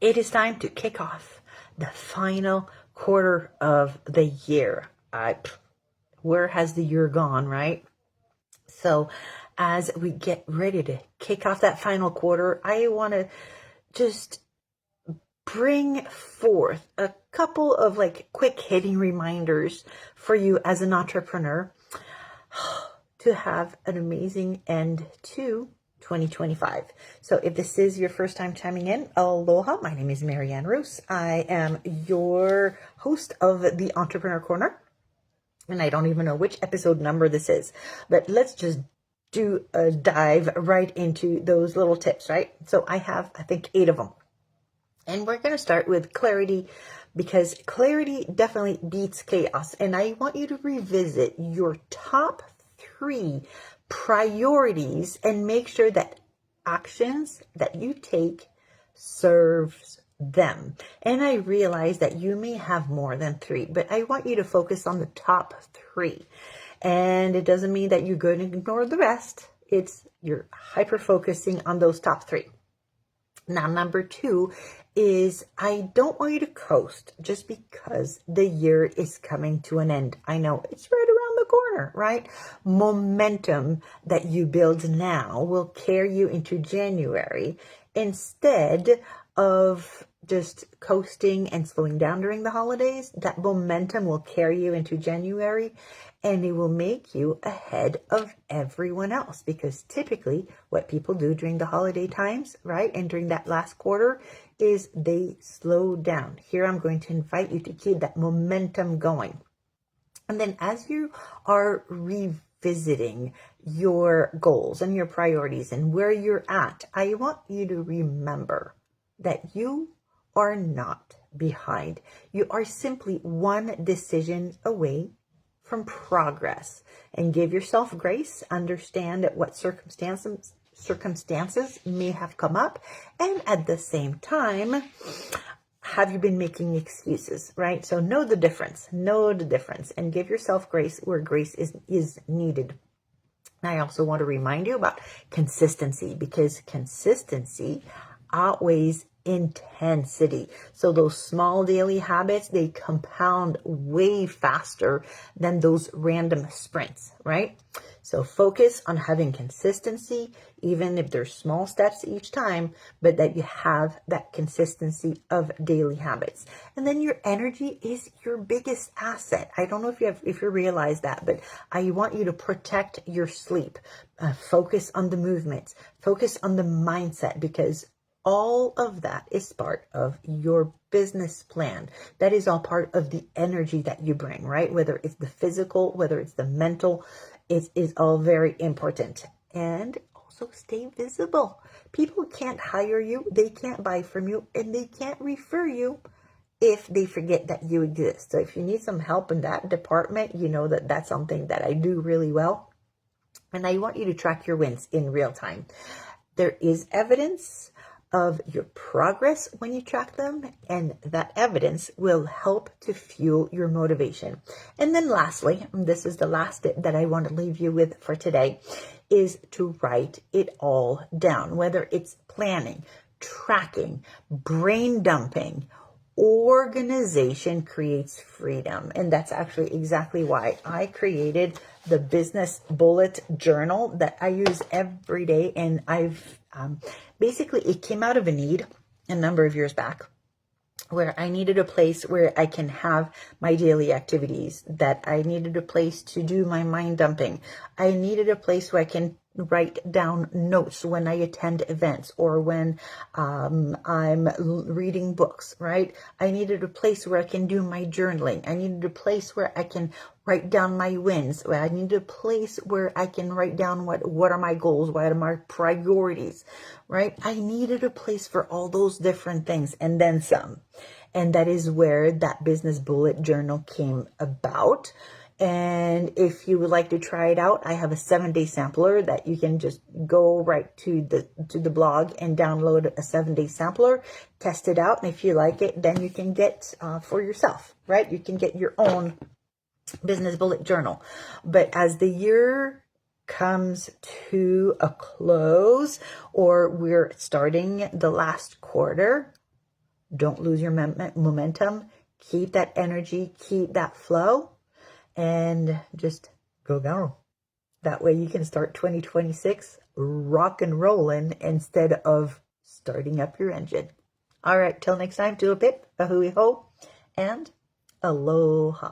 It is time to kick off the final quarter of the year. Where has the year gone, right? So as we get ready to kick off that final quarter, I want to just bring forth a couple of quick hitting reminders for you as an entrepreneur to have an amazing end to 2025. So if this is your first time chiming in, aloha, my name is Marianne Roos. I am your host of the Entrepreneur Corner. And I don't even know which episode number this is, but let's just do a dive right into those little tips, right? So I have, I think, 8 of them. And we're going to start with clarity, because clarity definitely beats chaos. And I want you to revisit your top 3 priorities and make sure that actions that you take serves them. And I realize that you may have more than 3, but I want you to focus on the top 3. And it doesn't mean that you're going to ignore the rest. It's you're hyper focusing on those top 3. Now, number 2 is I don't want you to coast just because the year is coming to an end. I know it's right around the corner, right? Momentum that you build now will carry you into January instead of just coasting and slowing down during the holidays. That momentum will carry you into January, and it will make you ahead of everyone else, because typically what people do during the holiday times, right, and during that last quarter, is they slow down. Here I'm going to invite you to keep that momentum going. And then as you are revisiting your goals and your priorities and where you're at, I want you to remember that you are not behind. You are simply one decision away from progress. And give yourself grace. Understand what circumstances may have come up, and at the same time, have you been making excuses, right? So know the difference, and give yourself grace where grace is needed. I also want to remind you about consistency, because consistency outweighs intensity. So those small daily habits, they compound way faster than those random sprints, right? So focus on having consistency, even if there's small steps each time, but that you have that consistency of daily habits. And then your energy is your biggest asset. I don't know if you realize that, but I want you to protect your sleep. Focus on the movements, focus on the mindset, because all of that is part of your business plan. That is all part of the energy that you bring, right? Whether it's the physical, whether it's the mental, it is all very important. And also stay visible. People can't hire you, they can't buy from you, and they can't refer you if they forget that you exist. So if you need some help in that department, you know that that's something that I do really well. And I want you to track your wins in real time. There is evidence of your progress when you track them, and that evidence will help to fuel your motivation. And then lastly, this is the last tip that I want to leave you with for today, is to write it all down, whether it's planning, tracking, brain dumping. Organization creates freedom. And that's actually exactly why I created the business bullet journal that I use every day. And I've basically, it came out of a need a number of years back, where I needed a place where I can have my daily activities, that I needed a place to do my mind dumping. I needed a place where I can write down notes when I attend events or when I'm reading books, right? I needed a place where I can do my journaling. I needed a place where I can write down my wins. I needed a place where I can write down what are my goals, what are my priorities, right? I needed a place for all those different things and then some. And that is where that business bullet journal came about. And if you would like to try it out, I have a 7-day sampler that you can just go right to the blog and download a 7-day sampler, test it out. And if you like it, then you can get for yourself, right? You can get your own business bullet journal. But as the year comes to a close, or we're starting the last quarter, Don't lose your momentum. Keep that energy, keep that flow, and just go. That way you can start 2026 rock and rolling instead of starting up your engine. All right, till next time, do a pip, a hooey ho, and aloha.